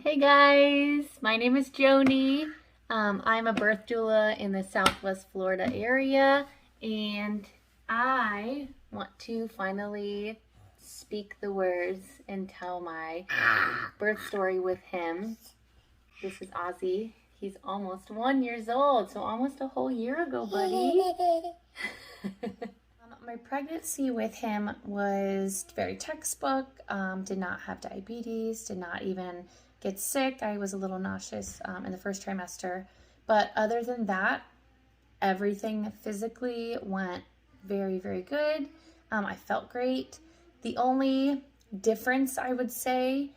Hey guys, my name is Joni. I'm a birth doula in the Southwest Florida area, and I want to finally speak the words and tell my birth story with him. This is Ozzy. He's almost 1 year old, so almost a whole year ago, buddy. My pregnancy with him was very textbook. Did not have diabetes, did not even get sick. I was a little nauseous in the first trimester. But other than that, everything physically went very, very good. I felt great. The only difference I would say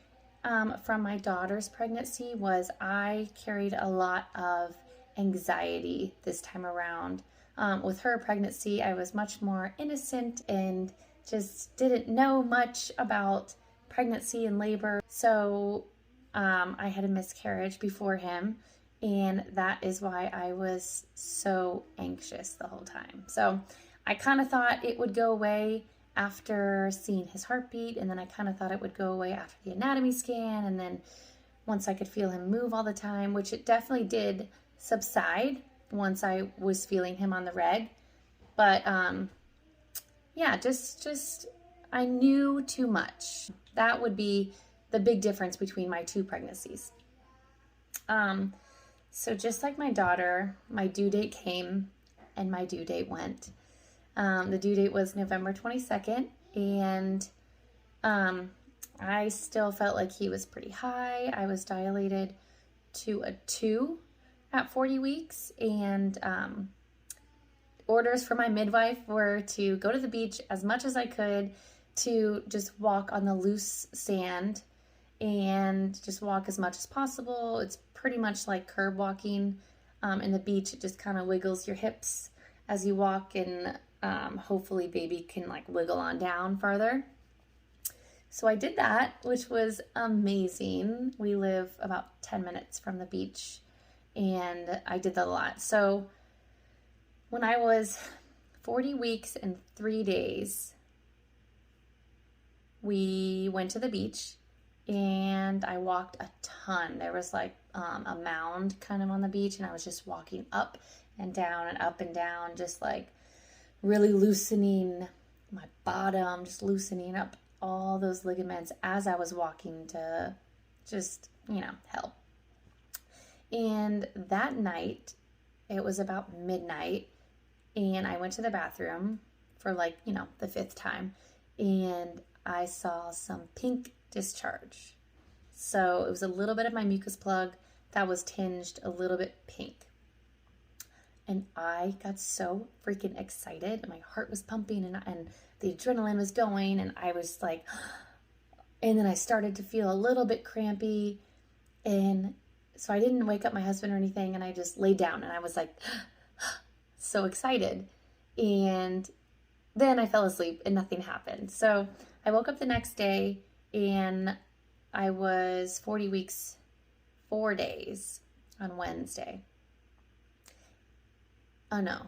from my daughter's pregnancy was I carried a lot of anxiety this time around. With her pregnancy, I was much more innocent and just didn't know much about pregnancy and labor. So I had a miscarriage before him, and that is why I was so anxious the whole time. So I kind of thought it would go away after seeing his heartbeat, and then I kind of thought it would go away after the anatomy scan, and then once I could feel him move all the time, which it definitely did subside once I was feeling him on the reg. But yeah, just I knew too much. That would be the big difference between my two pregnancies. So just like my daughter, my due date came and my due date went. The due date was November 22nd, and I still felt like he was pretty high. I was dilated to a 2 at 40 weeks, and orders from my midwife were to go to the beach as much as I could, to just walk on the loose sand and just walk as much as possible. It's pretty much like curb walking in the beach. It just kind of wiggles your hips as you walk, and hopefully baby can like wiggle on down farther. So I did that, which was amazing. We live about 10 minutes from the beach, and I did that a lot. So when I was 40 weeks and 3 days, we went to the beach and I walked a ton. There was like a mound kind of on the beach, and I was just walking up and down and up and down, just like really loosening my bottom, just loosening up all those ligaments as I was walking to just, help. And that night, it was about midnight, and I went to the bathroom for like, the 5th time, and I saw some pink discharge. So it was a little bit of my mucus plug that was tinged a little bit pink. And I got so freaking excited, and my heart was pumping, and the adrenaline was going, and I was like, and then I started to feel a little bit crampy, and so I didn't wake up my husband or anything, and I just laid down, and I was like, so excited. And then I fell asleep and nothing happened. So I woke up the next day, and I was 40 weeks, 4 days on Wednesday. Oh no.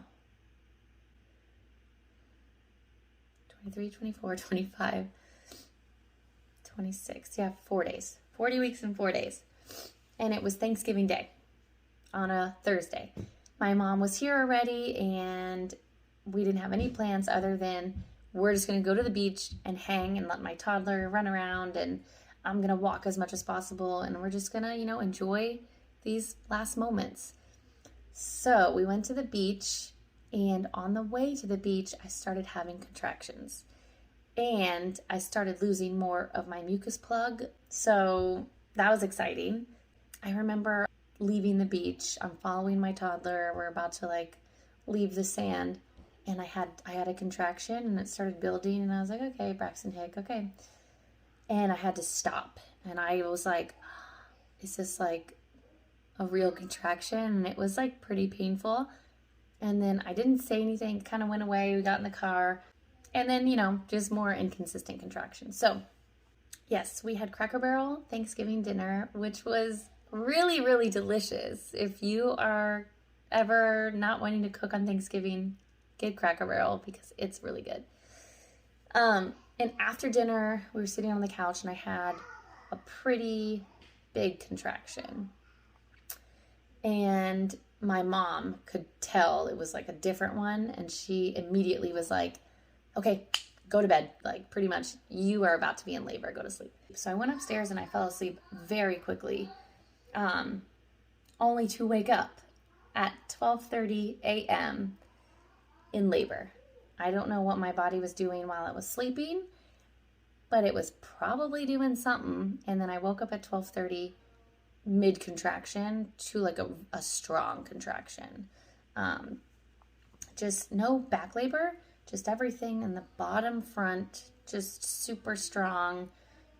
23, 24, 25, 26. Yeah, 4 days. 40 weeks and 4 days. And it was Thanksgiving Day on a Thursday. My mom was here already, and we didn't have any plans other than we're just going to go to the beach and hang and let my toddler run around, and I'm going to walk as much as possible, and we're just going to, enjoy these last moments. So we went to the beach, and on the way to the beach, I started having contractions, and I started losing more of my mucus plug. So that was exciting. I remember leaving the beach. I'm following my toddler. We're about to leave the sand, and I had a contraction, and it started building, and I was like, okay, Braxton Hicks, okay. And I had to stop, and I was like, is this like a real contraction? And it was like pretty painful. And then I didn't say anything, kind of went away. We got in the car, and then, just more inconsistent contractions. So yes, we had Cracker Barrel Thanksgiving dinner, which was really, really delicious. If you are ever not wanting to cook on Thanksgiving, get Cracker Barrel because it's really good. And after dinner, we were sitting on the couch, and I had a pretty big contraction. And my mom could tell it was like a different one. And she immediately was like, okay, go to bed. Like, pretty much, you are about to be in labor, go to sleep. So I went upstairs and I fell asleep very quickly, only to wake up at 12:30 a.m. in labor. I don't know what my body was doing while it was sleeping, but it was probably doing something. And then I woke up at 12:30 mid-contraction to like a strong contraction. Just no back labor, just everything in the bottom front, just super strong,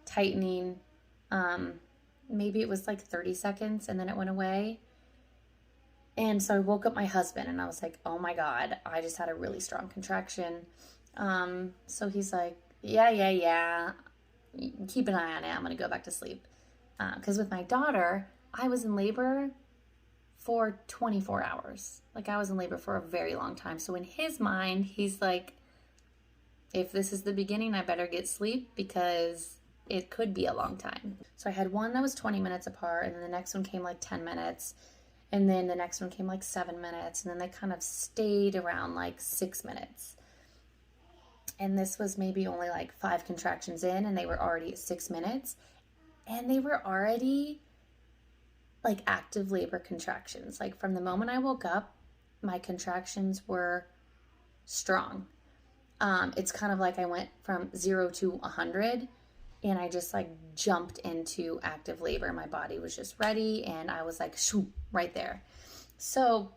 tightening. Maybe it was like 30 seconds and then it went away. And so I woke up my husband and I was like, oh my God, I just had a really strong contraction. So he's like, yeah. Keep an eye on it. I'm going to go back to sleep. Because with my daughter, I was in labor for 24 hours. Like, I was in labor for a very long time. So in his mind, he's like, if this is the beginning, I better get sleep because it could be a long time. So I had one that was 20 minutes apart, and then the next one came like 10 minutes. And then the next one came like 7 minutes. And then they kind of stayed around like 6 minutes. And this was maybe only like 5 contractions in, and they were already at 6 minutes. And they were already like active labor contractions. Like, from the moment I woke up, my contractions were strong. It's kind of like I went from 0 to 100 and I just like jumped into active labor. My body was just ready and I was like, shoo, right there. So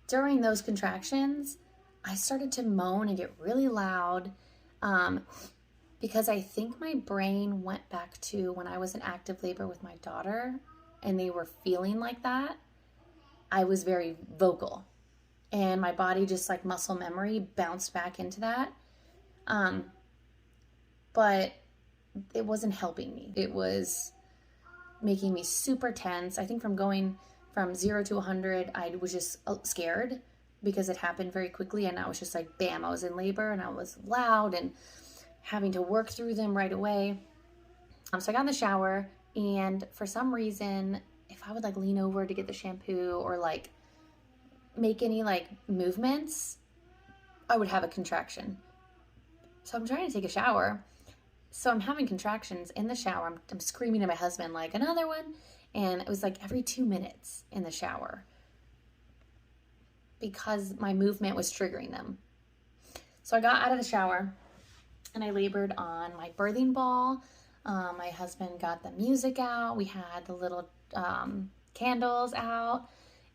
during those contractions, I started to moan and get really loud, because I think my brain went back to when I was in active labor with my daughter and they were feeling like that. I was very vocal and my body, just like muscle memory, bounced back into that. But it wasn't helping me. It was making me super tense. I think from going from 0 to 100, I was just scared because it happened very quickly. And I was just like, bam, I was in labor and I was loud and having to work through them right away. So I got in the shower, and for some reason, if I would like lean over to get the shampoo or like make any like movements, I would have a contraction. So I'm trying to take a shower. So I'm having contractions in the shower. I'm screaming at my husband, like, another one. And it was like every 2 minutes in the shower because my movement was triggering them. So I got out of the shower and I labored on my birthing ball. My husband got the music out. We had the little candles out,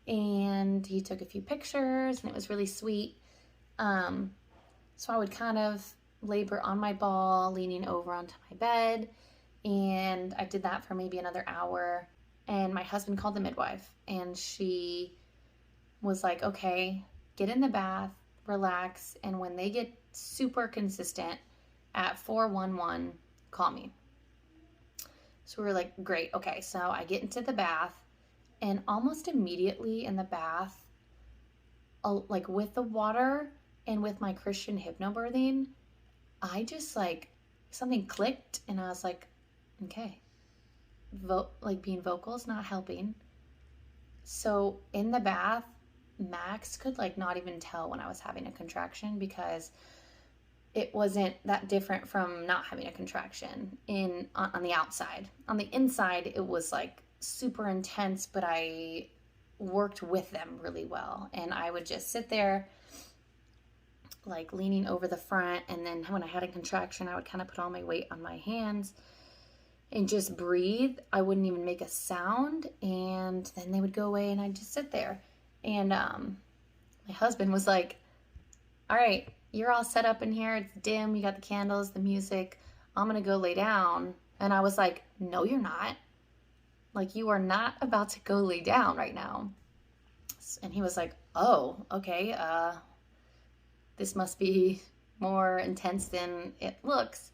and he took a few pictures, and it was really sweet. So I would kind of labor on my ball, leaning over onto my bed, and I did that for maybe another hour. And my husband called the midwife, and she was like, okay, get in the bath, relax, and when they get super consistent at 411, call me. So we were like, great, okay. So I get into the bath, and almost immediately in the bath, like with the water and with my Christian hypnobirthing, I just like, something clicked, and I was like, okay, like being vocal is not helping. So in the bath, Max could like not even tell when I was having a contraction because it wasn't that different from not having a contraction on the outside. On the inside, it was like super intense, but I worked with them really well. And I would just sit there like leaning over the front, and then when I had a contraction, I would kind of put all my weight on my hands and just breathe. I wouldn't even make a sound, and then they would go away and I'd just sit there. And my husband was like, all right, you're all set up in here, it's dim, you got the candles, the music, I'm gonna go lay down. And I was like, no, you're not. Like, you are not about to go lay down right now. And he was like, oh, okay, this must be more intense than it looks.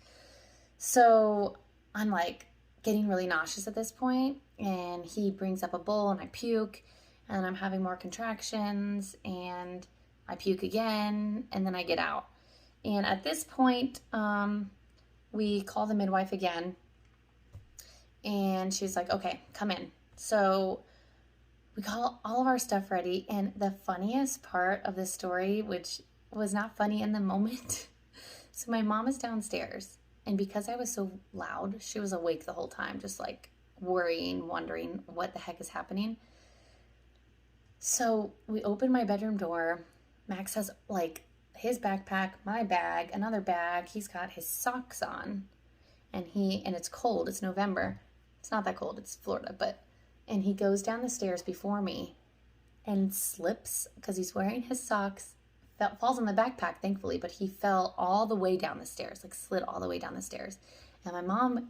So I'm like getting really nauseous at this point, and he brings up a bowl and I puke, and I'm having more contractions, and I puke again, and then I get out. And at this point, we call the midwife again, And she's like, okay, come in. So we got all of our stuff ready. And the funniest part of this story, which was not funny in the moment. So my mom is downstairs. And because I was so loud, she was awake the whole time, just like worrying, wondering what the heck is happening. So we open my bedroom door. Max has like his backpack, my bag, another bag. He's got his socks on. And it's cold. It's November. It's not that cold. It's Florida, and he goes down the stairs before me and slips because he's wearing his socks, falls on the backpack, thankfully, but he fell all the way down the stairs, like slid all the way down the stairs. And my mom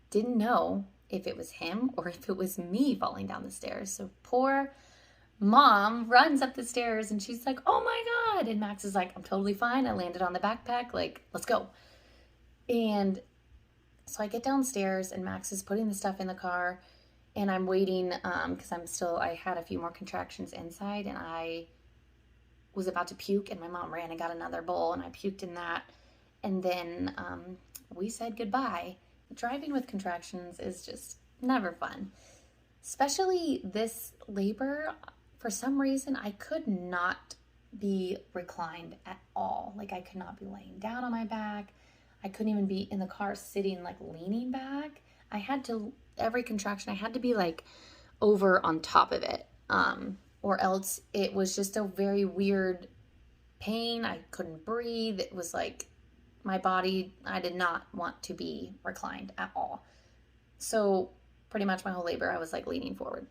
didn't know if it was him or if it was me falling down the stairs. So poor mom runs up the stairs and she's like, oh my God. And Max is like, I'm totally fine. I landed on the backpack. Like, let's go. And so I get downstairs and Max is putting the stuff in the car and I'm waiting because I had a few more contractions inside and I was about to puke and my mom ran and got another bowl and I puked in that. And then we said goodbye. Driving with contractions is just never fun. Especially this labor, for some reason, I could not be reclined at all. Like I could not be laying down on my back. I couldn't even be in the car sitting, like leaning back. Every contraction, I had to be like over on top of it. Or else it was just a very weird pain. I couldn't breathe. It was like my body, I did not want to be reclined at all. So pretty much my whole labor, I was like leaning forward.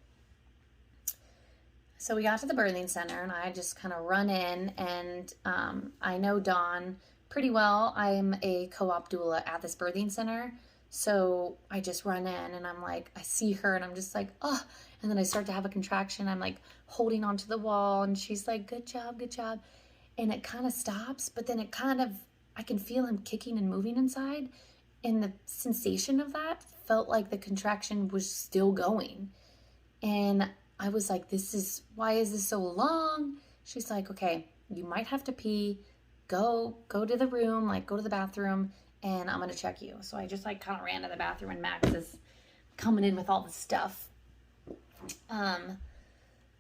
So we got to the birthing center and I just kind of run in and I know Dawn pretty well. I'm a co-op doula at this birthing center. So I just run in and I'm like, I see her and I'm just like, oh, and then I start to have a contraction. I'm like holding onto the wall and she's like, good job, good job. And it kind of stops, but then I can feel him kicking and moving inside. And the sensation of that felt like the contraction was still going. And I was like, why is this so long? She's like, okay, you might have to pee. Go to the room, like go to the bathroom and I'm going to check you. So I just like kind of ran to the bathroom and Max is coming in with all the stuff.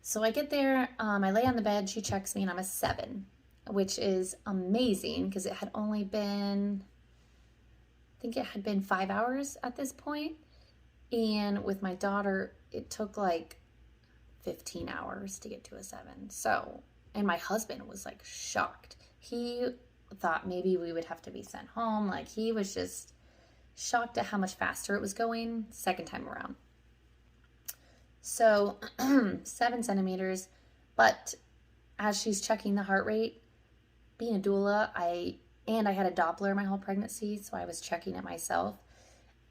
So I get there, I lay on the bed, she checks me and I'm a 7, which is amazing because it had only been, I think it had been 5 hours at this point. And with my daughter, it took like 15 hours to get to a 7. So, and my husband was like shocked. He thought maybe we would have to be sent home. Like he was just shocked at how much faster it was going second time around. So 7 centimeters, but as she's checking the heart rate, being a doula, I had a Doppler my whole pregnancy, so I was checking it myself.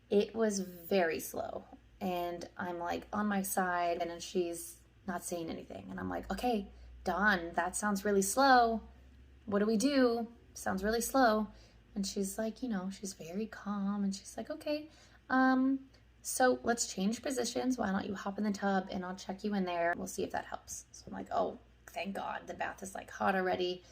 It was very slow and I'm like on my side and then she's not saying anything. And I'm like, okay, Dawn, that sounds really slow. What do we do? Sounds really slow. And she's like, she's very calm. And she's like, okay, so let's change positions. Why don't you hop in the tub and I'll check you in there. We'll see if that helps. So I'm like, oh, thank God. The bath is like hot already.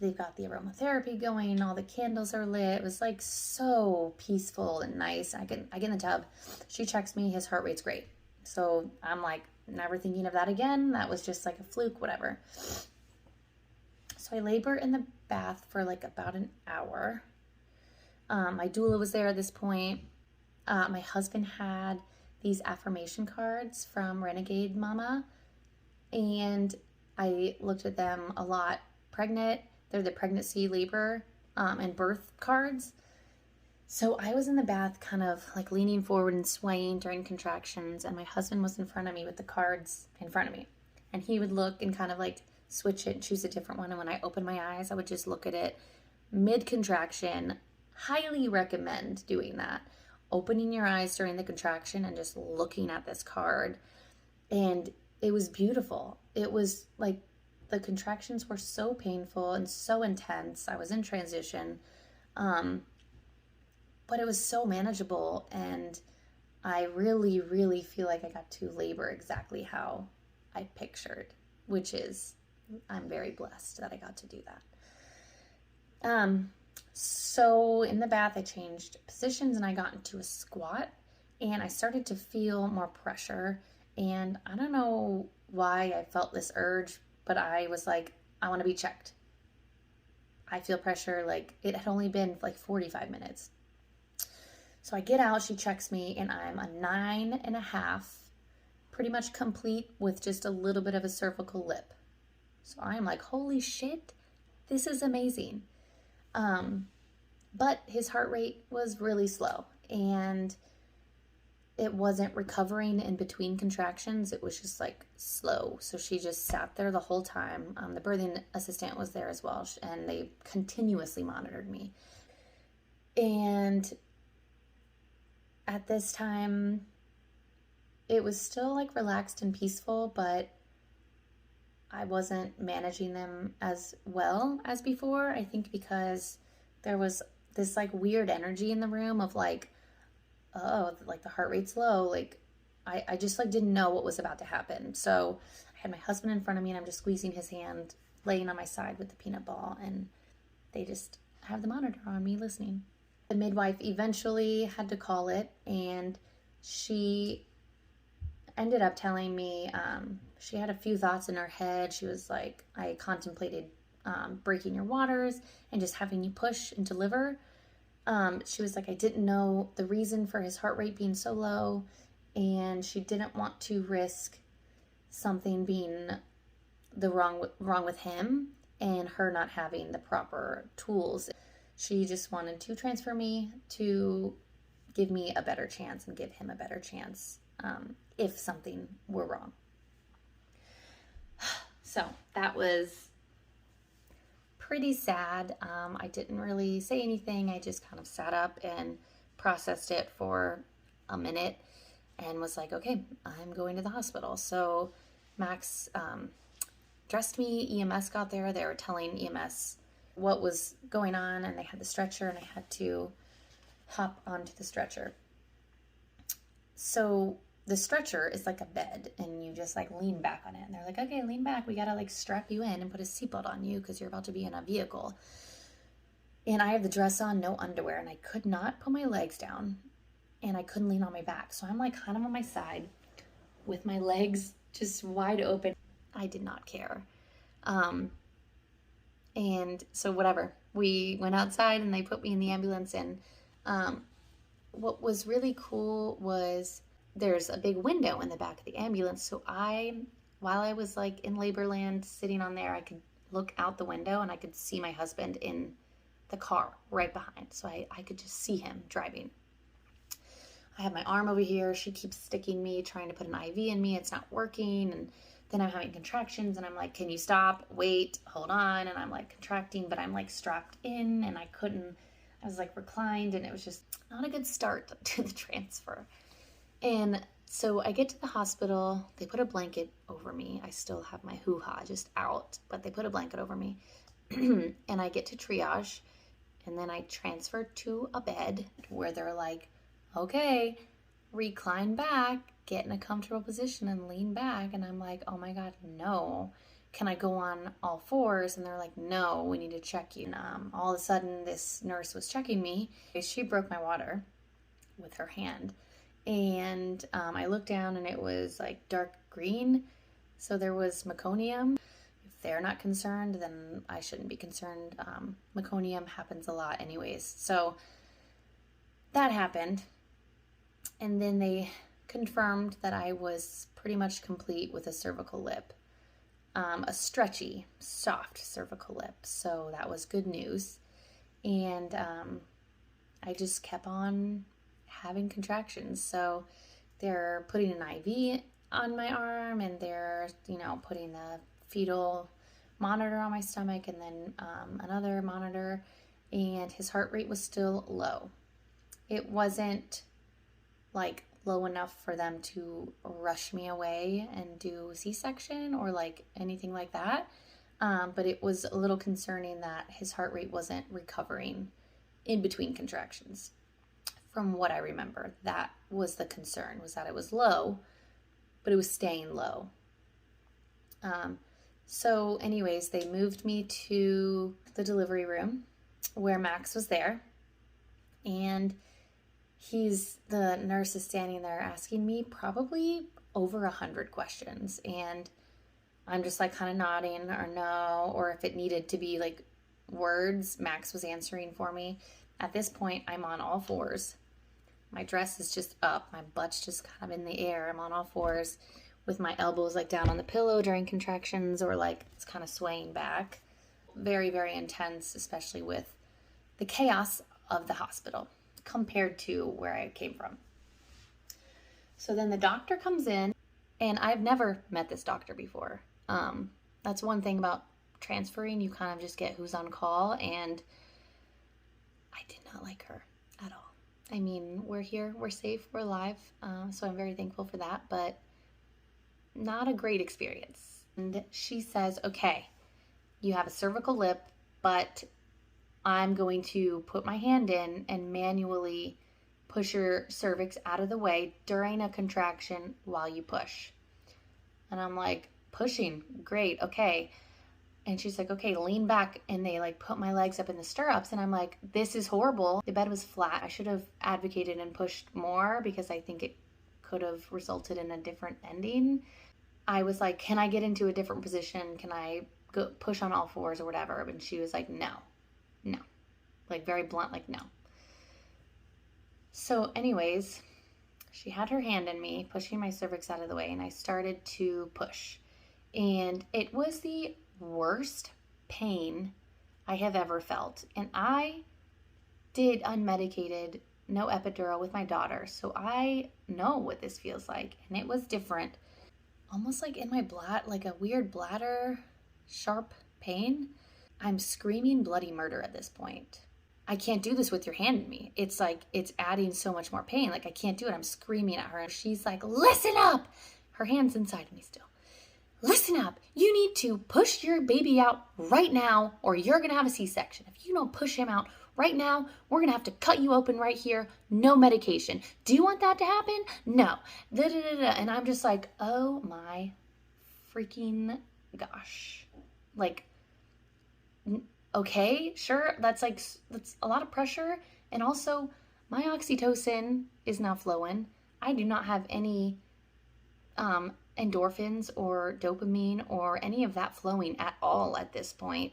They've got the aromatherapy going. All the candles are lit. It was like so peaceful and nice. I get in the tub. She checks me. His heart rate's great. So I'm like, never thinking of that again. That was just like a fluke, whatever. So I labor in the bath for like about an hour. My doula was there at this point. My husband had these affirmation cards from Renegade Mama. And I looked at them a lot. Pregnant. They're the pregnancy, labor, and birth cards. So I was in the bath kind of like leaning forward and swaying during contractions. And my husband was in front of me with the cards in front of me. And he would look and kind of like switch it and choose a different one. And when I opened my eyes, I would just look at it mid-contraction. Highly recommend doing that. Opening your eyes during the contraction and just looking at this card. And it was beautiful. It was like the contractions were so painful and so intense. I was in transition. But it was so manageable. And I really, really feel like I got to labor exactly how I pictured, which is, I'm very blessed that I got to do that. So in the bath, I changed positions and I got into a squat and I started to feel more pressure. And I don't know why I felt this urge, but I was like, I want to be checked. I feel pressure. Like it had only been like 45 minutes. So I get out, she checks me, and I'm a 9.5, pretty much complete with just a little bit of a cervical lip. So I'm like, holy shit, this is amazing. But his heart rate was really slow and it wasn't recovering in between contractions. It was just like slow. So she just sat there the whole time. The birthing assistant was there as well, and they continuously monitored me. And at this time, it was still like relaxed and peaceful, but I wasn't managing them as well as before. I think because there was this like weird energy in the room of like, oh, like the heart rate's low. Like I just like didn't know what was about to happen. So I had my husband in front of me and I'm just squeezing his hand, laying on my side with the peanut ball, and they just have the monitor on me listening. The midwife eventually had to call it, and she ended up telling me she had a few thoughts in her head. She was like, I contemplated breaking your waters and just having you push and deliver. She was like, I didn't know the reason for his heart rate being so low, and she didn't want to risk something being wrong with him and her not having the proper tools. She just wanted to transfer me to give me a better chance and give him a better chance if something were wrong. So that was pretty sad. I didn't really say anything. I just kind of sat up and processed it for a minute and was like, okay, I'm going to the hospital. So Max dressed me. EMS got there. They were telling EMS what was going on, and they had the stretcher, and I had to hop onto the stretcher. So the stretcher is like a bed, and you just like lean back on it, and they're like, okay, lean back, we gotta like strap you in and put a seatbelt on you because you're about to be in a vehicle. And I have the dress on, no underwear, and I could not put my legs down, and I couldn't lean on my back. So I'm like kind of on my side with my legs just wide open. I did not care. And so whatever, we went outside and they put me in the ambulance. And what was really cool was there's a big window in the back of the ambulance. So while I was like in labor land sitting on there, I could look out the window and I could see my husband in the car right behind. So I could just see him driving. I have my arm over here. She keeps sticking me, trying to put an IV in me. It's not working. And then I'm having contractions and I'm like, can you stop? Wait, hold on. And I'm like contracting, but I'm like strapped in and I was like reclined, and it was just not a good start to the transfer. And so I get to the hospital. They put a blanket over me. I still have my hoo-ha just out, but they put a blanket over me. And I get to triage, and then I transfer to a bed where they're like, okay, recline back, get in a comfortable position and lean back. And I'm like, oh my God, no. Can I go on all fours? And they're like, no, we need to check you. And all of a sudden, this nurse was checking me. She broke my water with her hand. And I looked down and it was like dark green. So there was meconium. If they're not concerned, then I shouldn't be concerned. Meconium happens a lot anyways. So that happened. And then they confirmed that I was pretty much complete with a cervical lip. A stretchy, soft cervical lip. So that was good news. And I just kept on having contractions. So they're putting an IV on my arm, and they're, putting the fetal monitor on my stomach, and then another monitor, and his heart rate was still low. It wasn't like low enough for them to rush me away and do C-section or like anything like that. But it was a little concerning that his heart rate wasn't recovering in between contractions. From what I remember, that was the concern, was that it was low, but it was staying low. So anyways, they moved me to the delivery room, where Max was there. And the nurse is standing there asking me probably over 100 questions. And I'm just like kind of nodding or no, or if it needed to be like words, Max was answering for me. At this point, I'm on all fours. My dress is just up. My butt's just kind of in the air. I'm on all fours with my elbows like down on the pillow during contractions, or like it's kind of swaying back. Very, very intense, especially with the chaos of the hospital compared to where I came from. So then the doctor comes in, and I've never met this doctor before. That's one thing about transferring. You kind of just get who's on call, and I did not like her at all. I mean, we're here, we're safe, we're alive, so I'm very thankful for that, but not a great experience. And she says, okay, you have a cervical lip, but I'm going to put my hand in and manually push your cervix out of the way during a contraction while you push. And I'm like, pushing, great, okay. And she's like, okay, lean back. And they like put my legs up in the stirrups. And I'm like, this is horrible. The bed was flat. I should have advocated and pushed more because I think it could have resulted in a different ending. I was like, can I get into a different position? Can I go push on all fours or whatever? And she was like, no. Like very blunt, like no. So anyways, she had her hand in me, pushing my cervix out of the way. And I started to push. And it was the worst pain I have ever felt. And I did unmedicated, no epidural with my daughter. So I know what this feels like. And it was different. Almost like in my bladder, like a weird bladder, sharp pain. I'm screaming bloody murder at this point. I can't do this with your hand in me. It's like, it's adding so much more pain. Like I can't do it. I'm screaming at her. And she's like, listen up. Her hand's inside of me still. Listen up, you need to push your baby out right now or you're going to have a C-section. If you don't push him out right now, we're going to have to cut you open right here. No medication. Do you want that to happen? No. And I'm just like, oh my freaking gosh. Like, okay, sure. That's a lot of pressure. And also my oxytocin is not flowing. I do not have any, endorphins or dopamine or any of that flowing at all at this point.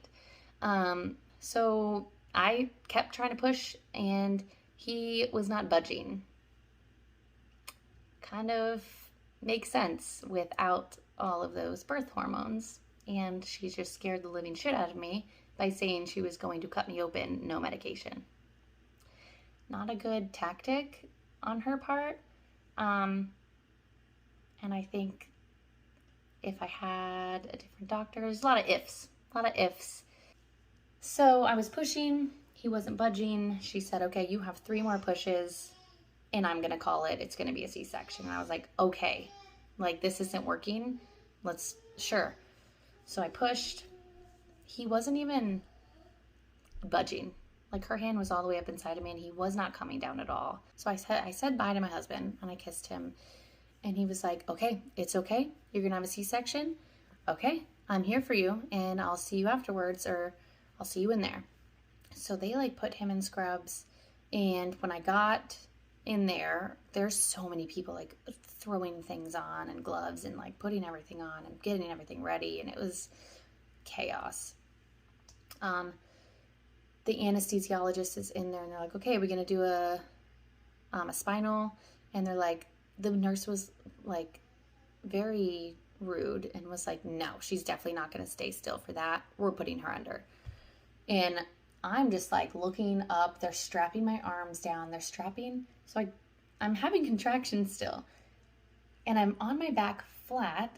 So I kept trying to push and he was not budging. Kind of makes sense without all of those birth hormones. And she just scared the living shit out of me by saying she was going to cut me open, no medication. Not a good tactic on her part. And I think if I had a different doctor, there's a lot of ifs. So I was pushing, he wasn't budging. She said, okay, you have 3 more pushes and I'm going to call it. It's going to be a C-section. And I was like, okay, like this isn't working. Sure. So I pushed. He wasn't even budging. Like her hand was all the way up inside of me and he was not coming down at all. So I said bye to my husband and I kissed him. And he was like, okay, it's okay. You're going to have a C-section. Okay, I'm here for you and I'll see you afterwards or I'll see you in there. So they like put him in scrubs. And when I got in there, there's so many people like throwing things on and gloves and like putting everything on and getting everything ready. And it was chaos. The anesthesiologist is in there and they're like, okay, we're going to do a spinal. And they're like, the nurse was like very rude and was like, no, she's definitely not going to stay still for that. We're putting her under. And I'm just like looking up. They're strapping my arms down. So I'm having contractions still. And I'm on my back flat.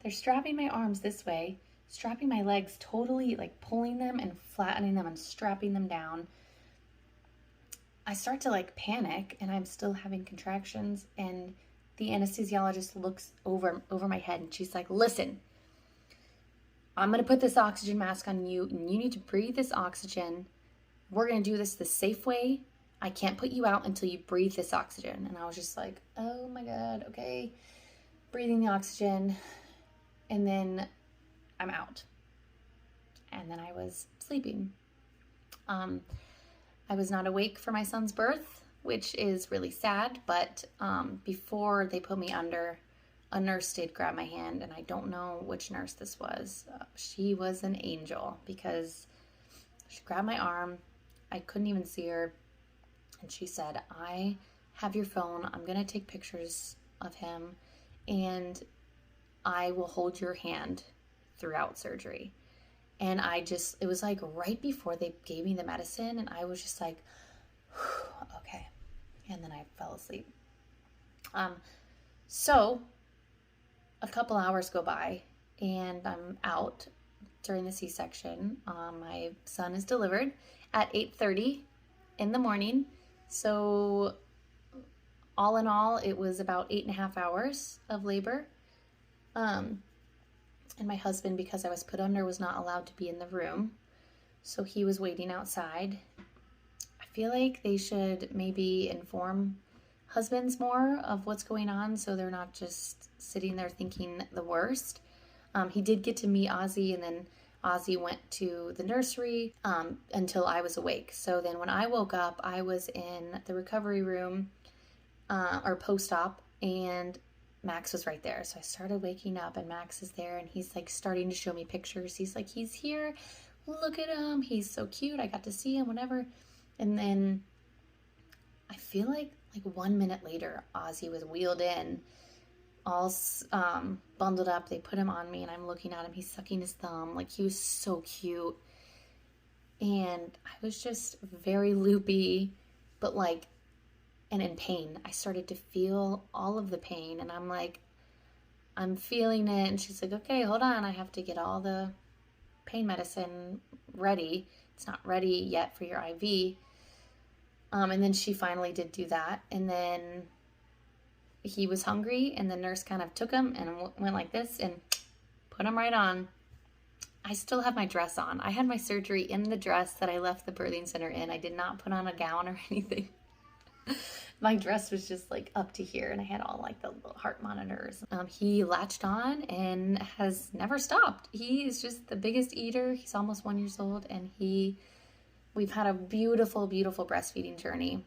They're strapping my arms this way, strapping my legs totally, like pulling them and flattening them and strapping them down. I start to like panic and I'm still having contractions and the anesthesiologist looks over my head and she's like, listen, I'm going to put this oxygen mask on you and you need to breathe this oxygen. We're going to do this the safe way. I can't put you out until you breathe this oxygen. And I was just like, oh my God, okay. Breathing the oxygen and then I'm out. And then I was sleeping. I was not awake for my son's birth, which is really sad, but before they put me under, a nurse did grab my hand, and I don't know which nurse this was. She was an angel because she grabbed my arm. I couldn't even see her, and she said, I have your phone. I'm going to take pictures of him, and I will hold your hand throughout surgery. And it was like right before they gave me the medicine, and I was just like, okay. And then I fell asleep. So a couple hours go by, and I'm out during the C-section. My son is delivered at 8:30 in the morning. So all in all, it was about 8.5 hours of labor. And my husband, because I was put under, was not allowed to be in the room. So he was waiting outside. I feel like they should maybe inform husbands more of what's going on so they're not just sitting there thinking the worst. He did get to meet Ozzy, and then Ozzy went to the nursery until I was awake. So then when I woke up, I was in the recovery room or post-op, and Max was right there. So I started waking up, and Max is there, and he's like starting to show me pictures. He's like, he's here. Look at him. He's so cute. I got to see him, whatever. And then I feel like 1 minute later, Ozzy was wheeled in, all bundled up. They put him on me, and I'm looking at him. He's sucking his thumb. Like, he was so cute. And I was just very loopy, but and in pain. I started to feel all of the pain, and I'm like, I'm feeling it. And she's like, okay, hold on. I have to get all the pain medicine ready. It's not ready yet for your IV. And then she finally did do that. And then he was hungry, and the nurse kind of took him and went like this and put him right on. I still have my dress on. I had my surgery in the dress that I left the birthing center in. I did not put on a gown or anything. My dress was just up to here, and I had all the little heart monitors. He latched on and has never stopped. He is just the biggest eater. He's almost 1 year old, and we've had a beautiful, beautiful breastfeeding journey.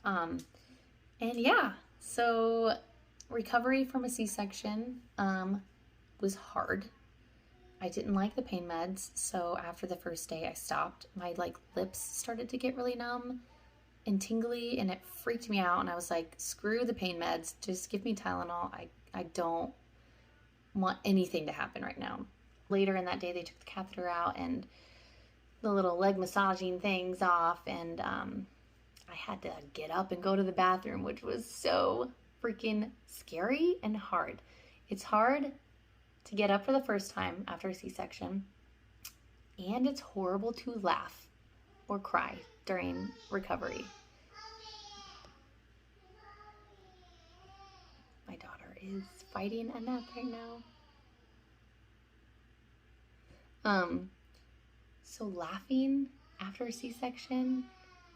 And yeah, so recovery from a C-section was hard. I didn't like the pain meds, so after the first day I stopped. My lips started to get really numb and tingly, and it freaked me out, and I was like, screw the pain meds, just give me Tylenol. I don't want anything to happen right now. Later in that day, they took the catheter out and the little leg massaging things off, and I had to get up and go to the bathroom, which was so freaking scary and hard. It's hard to get up for the first time after a C-section, and it's horrible to laugh or cry during recovery. My daughter is fighting a nap right now. So laughing after a C-section,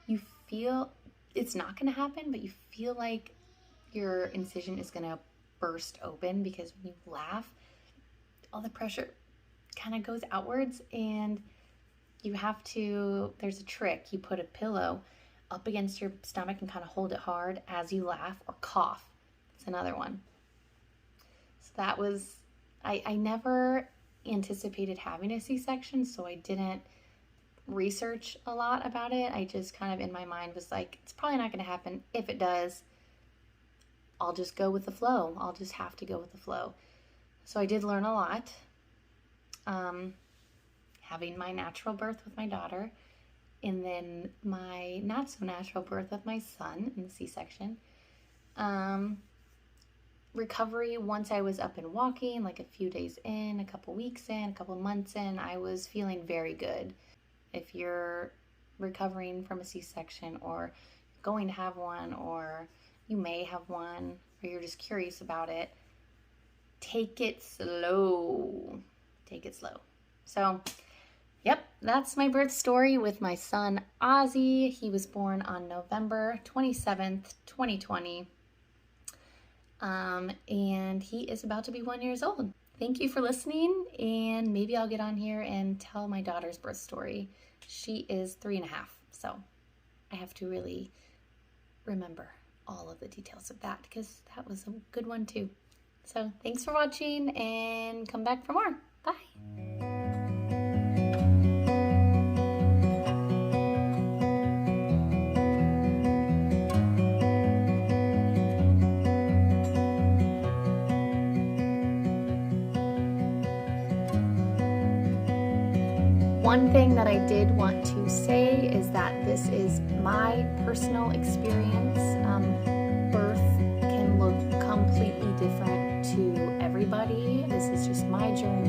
you feel it's not going to happen, but you feel like your incision is going to burst open, because when you laugh, all the pressure kind of goes outwards, and there's a trick. You put a pillow up against your stomach and kind of hold it hard as you laugh or cough. It's another one. So that was, I never anticipated having a C-section, so I didn't research a lot about it. I just kind of in my mind was like, it's probably not going to happen. If it does, I'll just go with the flow. I'll just have to go with the flow. So I did learn a lot. Having my natural birth with my daughter, and then my not so natural birth with my son in the C-section. Recovery, once I was up and walking, a few days in, a couple weeks in, a couple months in, I was feeling very good. If you're recovering from a C-section, or going to have one, or you may have one, or you're just curious about it, take it slow. Take it slow. So, yep, that's my birth story with my son, Ozzy. He was born on November 27th, 2020. And he is about to be 1 year old. Thank you for listening, and maybe I'll get on here and tell my daughter's birth story She is 3.5, so I have to really remember all of the details of that because that was a good one too. So thanks for watching and come back for more. Bye. One thing that I did want to say is that this is my personal experience. Birth can look completely different to everybody. This is just my journey.